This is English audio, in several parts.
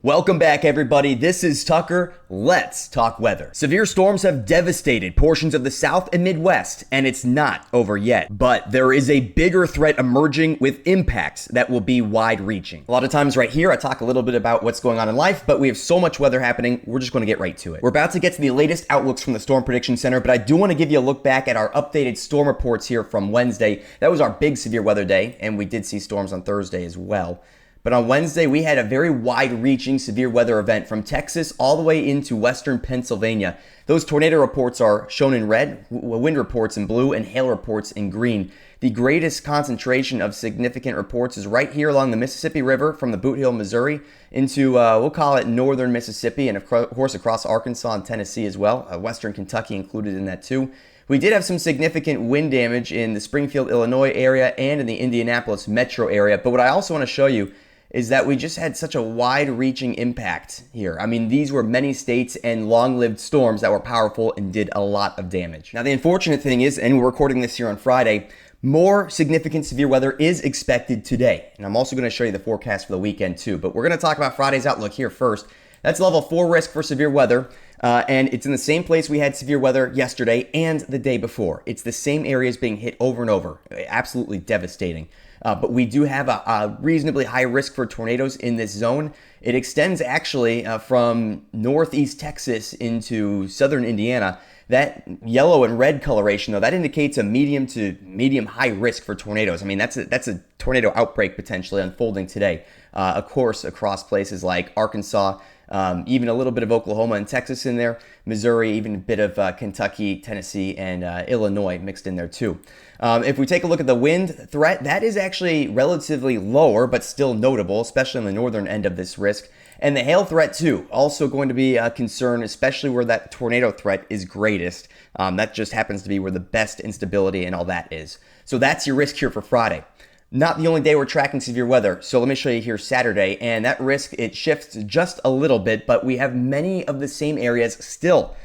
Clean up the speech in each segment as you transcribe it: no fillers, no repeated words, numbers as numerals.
Welcome back, everybody. This is Tucker. Let's talk weather. Severe storms have devastated portions of the South and Midwest, and it's not over yet. But there is a bigger threat emerging with impacts that will be wide-reaching. A lot of times right here, I talk a little bit about what's going on in life, but we have so much weather happening, we're just going to get right to it. We're about to get to the latest outlooks from the Storm Prediction Center, but I do want to give you a look back at our updated storm reports here from Wednesday. That was our big severe weather day, and we did see storms on Thursday as well. But on Wednesday, we had a very wide-reaching severe weather event from Texas all the way into western Pennsylvania. Those tornado reports are shown in red, wind reports in blue, and hail reports in green. The greatest concentration of significant reports is right here along the Mississippi River from the Boot Hill, Missouri, into, we'll call it northern Mississippi, and of course across Arkansas and Tennessee as well. Western Kentucky included in that too. We did have some significant wind damage in the Springfield, Illinois area and in the Indianapolis metro area. But what I also want to show you is that we just had such a wide-reaching impact here. I mean, these were many states and long-lived storms that were powerful and did a lot of damage. Now, the unfortunate thing is, and we're recording this here on Friday, more significant severe weather is expected today. And I'm also going to show you the forecast for the weekend too. But we're going to talk about Friday's outlook here first. That's level 4 risk for severe weather. And it's in the same place we had severe weather yesterday and the day before. It's the same areas being hit over and over. Absolutely devastating. But we do have a reasonably high risk for tornadoes in this zone. It extends actually from northeast Texas into southern Indiana. That yellow and red coloration, though, that indicates a medium to medium high risk for tornadoes. I mean, that's a tornado outbreak potentially unfolding today. Of course, across places like Arkansas, even a little bit of Oklahoma and Texas in there, Missouri, even a bit of Kentucky, Tennessee, and Illinois mixed in there too. If we take a look at the wind threat, that is actually relatively lower, but still notable, especially on the northern end of this risk. And the hail threat too, also going to be a concern, especially where that tornado threat is greatest. That just happens to be where the best instability and all that is. So that's your risk here for Friday. Not the only day we're tracking severe weather. So let me show you here Saturday, and that risk, it shifts just a little bit, but we have many of the same areas still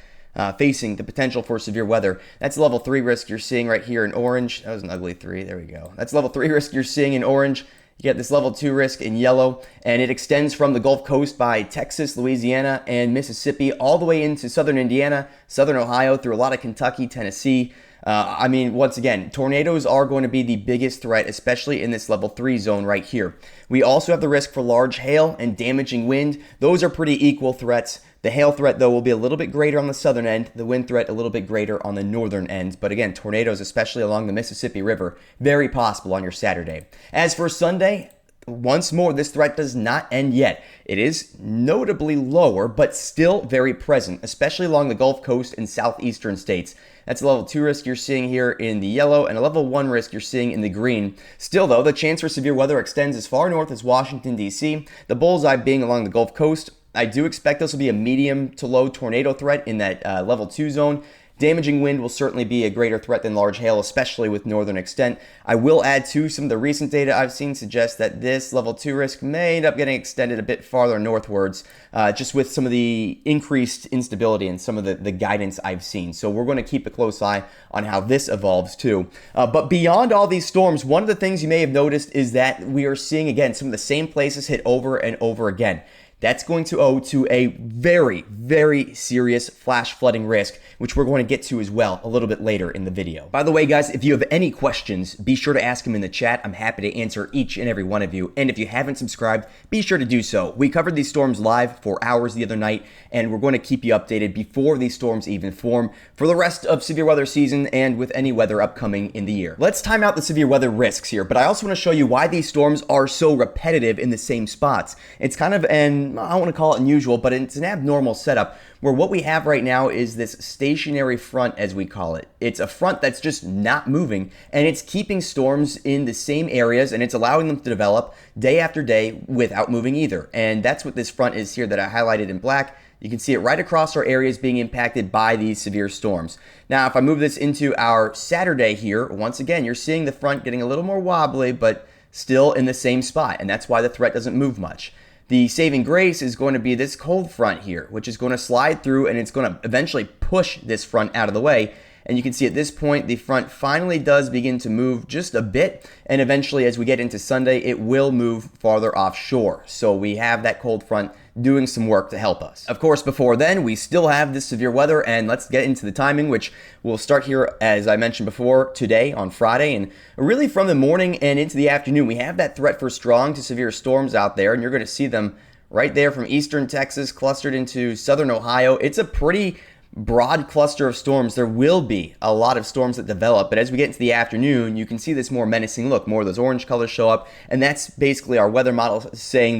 facing the potential for severe weather. That's level 3 risk you're seeing right here in orange. That was an ugly 3. There we go. That's level 3 risk you're seeing in orange. You get this level 2 risk in yellow, and it extends from the Gulf Coast by Texas, Louisiana, and Mississippi all the way into southern Indiana, southern Ohio, through a lot of Kentucky, Tennessee. I mean, once again, tornadoes are going to be the biggest threat, especially in this level 3 zone right here. We also have the risk for large hail and damaging wind. Those are pretty equal threats. The hail threat, though, will be a little bit greater on the southern end, the wind threat a little bit greater on the northern end. But again, tornadoes, especially along the Mississippi River, very possible on your Saturday. As for Sunday, once more, this threat does not end yet. It is notably lower, but still very present, especially along the Gulf Coast and southeastern states. That's a level 2 risk you're seeing here in the yellow, and a level 1 risk you're seeing in the green. Still, though, the chance for severe weather extends as far north as Washington, D.C., the bullseye being along the Gulf Coast. I do expect this will be a medium to low tornado threat in that level 2 zone. Damaging wind will certainly be a greater threat than large hail, especially with northern extent. I will add to some of the recent data I've seen suggest that this level 2 risk may end up getting extended a bit farther northwards, just with some of the increased instability and some of the guidance I've seen. So we're going to keep a close eye on how this evolves too. But beyond all these storms, one of the things you may have noticed is that we are seeing, again, some of the same places hit over and over again. That's going to owe to a very, very serious flash flooding risk, which we're going to get to as well a little bit later in the video. By the way, guys, if you have any questions, be sure to ask them in the chat. I'm happy to answer each and every one of you. And if you haven't subscribed, be sure to do so. We covered these storms live for hours the other night, and we're going to keep you updated before these storms even form for the rest of severe weather season and with any weather upcoming in the year. Let's time out the severe weather risks here, but I also want to show you why these storms are so repetitive in the same spots. It's kind of I don't want to call it unusual, but it's an abnormal setup where what we have right now is this stationary front, as we call it. It's a front that's just not moving, and it's keeping storms in the same areas, and it's allowing them to develop day after day without moving either. And that's what this front is here that I highlighted in black. You can see it right across our areas being impacted by these severe storms. Now, if I move this into our Saturday here, once again, you're seeing the front getting a little more wobbly, but still in the same spot, and that's why the threat doesn't move much. The saving grace is going to be this cold front here, which is going to slide through, and it's going to eventually push this front out of the way. And you can see at this point, the front finally does begin to move just a bit. And eventually, as we get into Sunday, it will move farther offshore. So we have that cold front doing some work to help us. Of course, before then, we still have this severe weather, and let's get into the timing, which will start here, as I mentioned before, today on Friday, and really from the morning and into the afternoon, we have that threat for strong to severe storms out there, and you're going to see them right there from eastern Texas clustered into southern Ohio. It's a pretty broad cluster of storms. There will be a lot of storms that develop, but as we get into the afternoon, you can see this more menacing look. More of those orange colors show up, and that's basically our weather model showing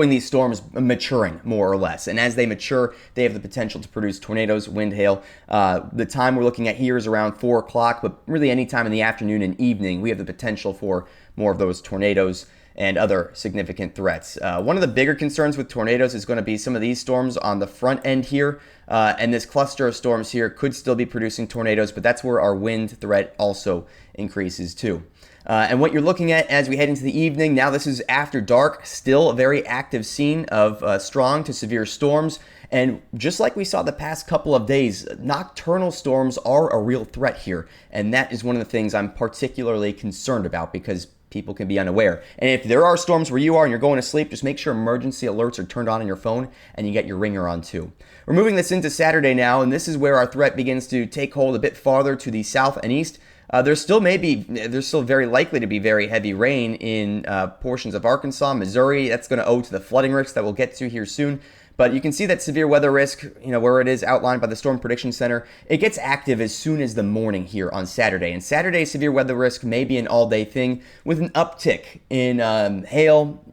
these storms maturing more or less. And as they mature, they have the potential to produce tornadoes, wind, hail. The time we're looking at here is around 4 o'clock, but really any time in the afternoon and evening, we have the potential for more of those tornadoes and other significant threats. One of the bigger concerns with tornadoes is going to be some of these storms on the front end here, and this cluster of storms here could still be producing tornadoes, but that's where our wind threat also increases too. And what you're looking at as we head into the evening, now this is after dark, still a very active scene of strong to severe storms. And just like we saw the past couple of days, nocturnal storms are a real threat here. And that is one of the things I'm particularly concerned about because people can be unaware. And if there are storms where you are and you're going to sleep, just make sure emergency alerts are turned on your phone and you get your ringer on too. We're moving this into Saturday now, and this is where our threat begins to take hold a bit farther to the south and east. There's still very likely to be very heavy rain in portions of Arkansas, Missouri. That's going to owe to the flooding risks that we'll get to here soon. But you can see that severe weather risk, where it is outlined by the Storm Prediction Center, it gets active as soon as the morning here on Saturday. And Saturday's severe weather risk may be an all-day thing with an uptick in hail,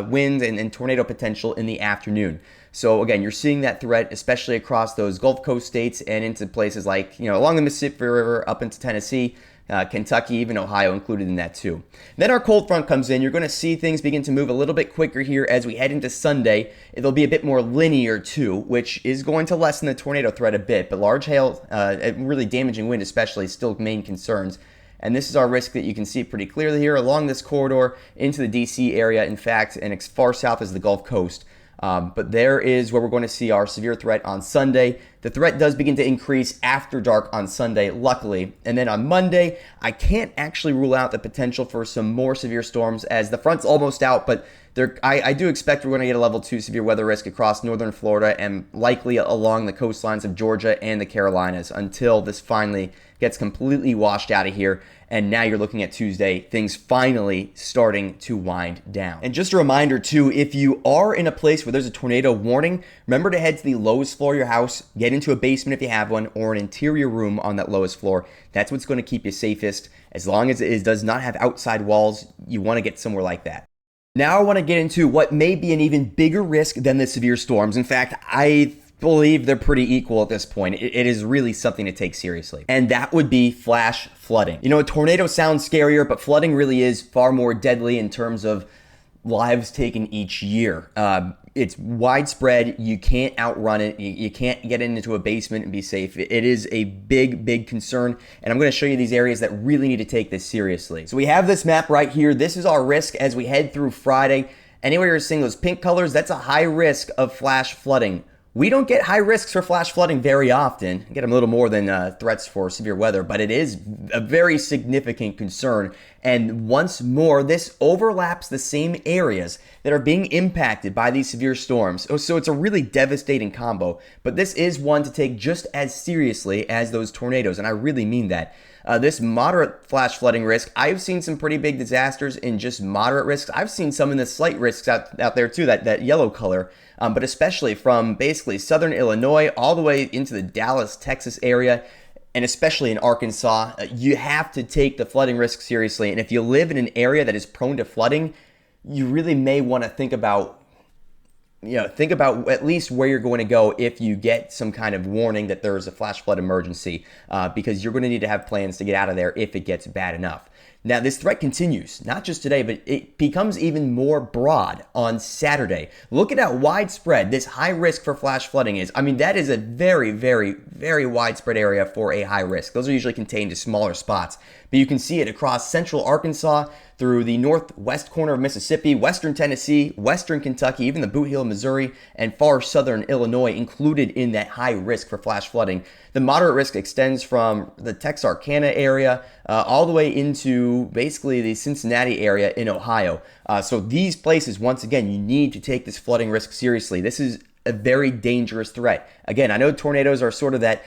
wind, and tornado potential in the afternoon. So again, you're seeing that threat, especially across those Gulf Coast states and into places like, along the Mississippi River up into Tennessee, Kentucky, even Ohio included in that too. Then our cold front comes in. You're going to see things begin to move a little bit quicker here as we head into Sunday. It'll be a bit more linear too, which is going to lessen the tornado threat a bit. But large hail, really damaging wind especially, still main concerns. And this is our risk that you can see pretty clearly here along this corridor into the DC area, in fact, and as far south as the Gulf Coast. But there is where we're going to see our severe threat on Sunday. The threat does begin to increase after dark on Sunday, luckily. And then on Monday, I can't actually rule out the potential for some more severe storms as the front's almost out, but I do expect we're going to get a level 2 severe weather risk across northern Florida and likely along the coastlines of Georgia and the Carolinas until this finally gets completely washed out of here. And now you're looking at Tuesday, things finally starting to wind down. And just a reminder too, if you are in a place where there's a tornado warning, remember to head to the lowest floor of your house, get into a basement if you have one, or an interior room on that lowest floor. That's what's going to keep you safest. As long as it does not have outside walls, you want to get somewhere like that. Now I want to get into what may be an even bigger risk than the severe storms. In fact, I believe they're pretty equal at this point. It is really something to take seriously. And that would be flash flooding. A tornado sounds scarier, but flooding really is far more deadly in terms of lives taken each year. It's widespread. You can't outrun it. You can't get into a basement and be safe. It is a big, big concern. And I'm going to show you these areas that really need to take this seriously. So we have this map right here. This is our risk as we head through Friday. Anywhere you're seeing those pink colors, that's a high risk of flash flooding. We don't get high risks for flash flooding very often. We get them a little more than threats for severe weather, but it is a very significant concern. And once more, this overlaps the same areas that are being impacted by these severe storms. So it's a really devastating combo, but this is one to take just as seriously as those tornadoes, and I really mean that. This moderate flash flooding risk, I've seen some pretty big disasters in just moderate risks. I've seen some in the slight risks out there too, that yellow color. But especially from basically southern Illinois all the way into the Dallas, Texas area, and especially in Arkansas, you have to take the flooding risk seriously. And if you live in an area that is prone to flooding, you really may want to think about at least where you're going to go if you get some kind of warning that there is a flash flood emergency, because you're going to need to have plans to get out of there if it gets bad enough. Now, this threat continues, not just today, but it becomes even more broad on Saturday. Look at how widespread this high risk for flash flooding is. I mean, that is a very, very, very widespread area for a high risk. Those are usually contained to smaller spots, but you can see it across central Arkansas, through the northwest corner of Mississippi, western Tennessee, western Kentucky, even the Boot Heel, Missouri, and far southern Illinois included in that high risk for flash flooding. The moderate risk extends from the Texarkana area all the way into basically the Cincinnati area in Ohio. So these places, once again, you need to take this flooding risk seriously. This is a very dangerous threat. Again, I know tornadoes are sort of that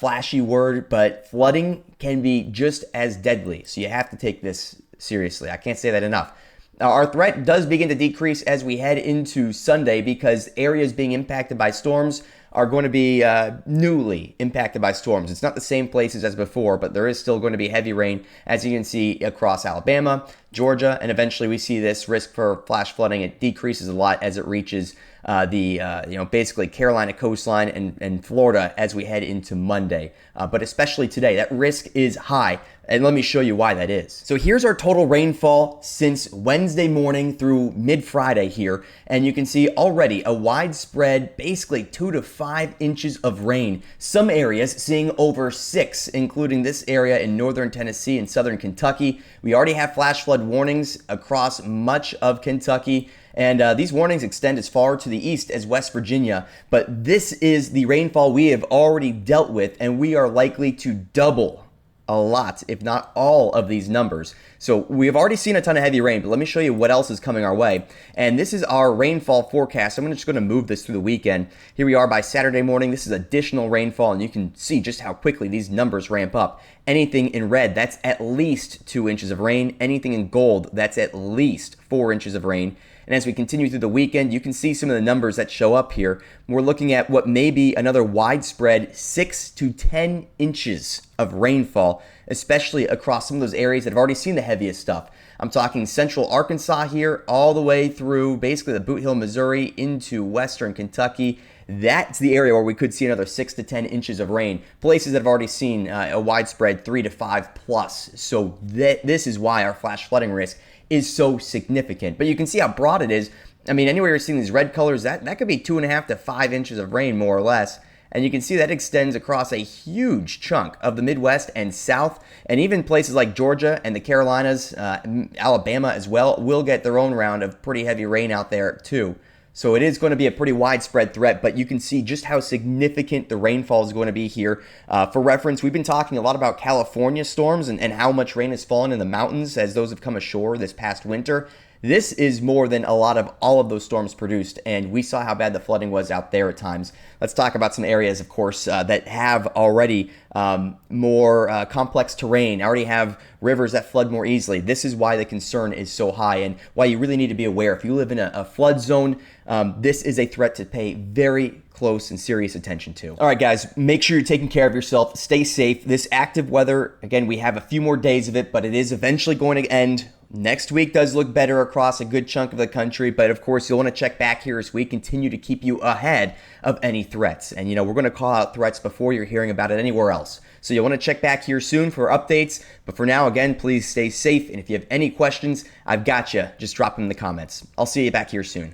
flashy word, but flooding can be just as deadly. So you have to take this seriously. I can't say that enough. Now, our threat does begin to decrease as we head into Sunday because areas being impacted by storms are going to be newly impacted by storms. It's not the same places as before, but there is still going to be heavy rain, as you can see across Alabama, Georgia, and eventually we see this risk for flash flooding. It decreases a lot as it reaches basically Carolina coastline and Florida as we head into Monday. But especially today, that risk is high. And let me show you why that is. So here's our total rainfall since Wednesday morning through mid-Friday here. And you can see already a widespread, basically 2 to 5 inches of rain. Some areas seeing over 6, including this area in northern Tennessee and southern Kentucky. We already have flash flood warnings across much of Kentucky. And these warnings extend as far to the east as West Virginia. But this is the rainfall we have already dealt with, and we are likely to double a lot, if not all, of these numbers. So we have already seen a ton of heavy rain, but let me show you what else is coming our way. And this is our rainfall forecast. I'm just going to move this through the weekend. Here we are by Saturday morning. This is additional rainfall, and you can see just how quickly these numbers ramp up. Anything in red, that's at least 2 inches of rain. Anything in gold, that's at least 4 inches of rain. And as we continue through the weekend, you can see some of the numbers that show up here. We're looking at what may be another widespread 6 to 10 inches of rainfall, especially across some of those areas that have already seen the heaviest stuff. I'm talking central Arkansas here, all the way through basically the Boot Heel, Missouri, into western Kentucky. That's the area where we could see another 6 to 10 inches of rain. Places that have already seen a widespread 3 to 5 plus. So this is why our flash flooding risk is so significant. But you can see how broad it is. I mean, anywhere you're seeing these red colors, that could be 2.5 to 5 inches of rain, more or less. And you can see that extends across a huge chunk of the Midwest and South, and even places like Georgia and the Carolinas, Alabama as well, will get their own round of pretty heavy rain out there too. So it is going to be a pretty widespread threat, but you can see just how significant the rainfall is going to be here. For reference, we've been talking a lot about California storms and how much rain has fallen in the mountains as those have come ashore this past winter. This is more than a lot of all of those storms produced, and we saw how bad the flooding was out there at times. Let's talk about some areas, of course, that have already more complex terrain, already have rivers that flood more easily. This is why the concern is so high and why you really need to be aware. If you live in a flood zone, this is a threat to pay very close and serious attention to. All right, guys, make sure you're taking care of yourself. Stay safe. This active weather, again, we have a few more days of it, but it is eventually going to end. Next week does look better across a good chunk of the country, but of course you'll want to check back here as we continue to keep you ahead of any threats. And we're going to call out threats before you're hearing about it anywhere else. So you'll want to check back here soon for updates. But for now, again, please stay safe. And if you have any questions, I've got you. Just drop them in the comments. I'll see you back here soon.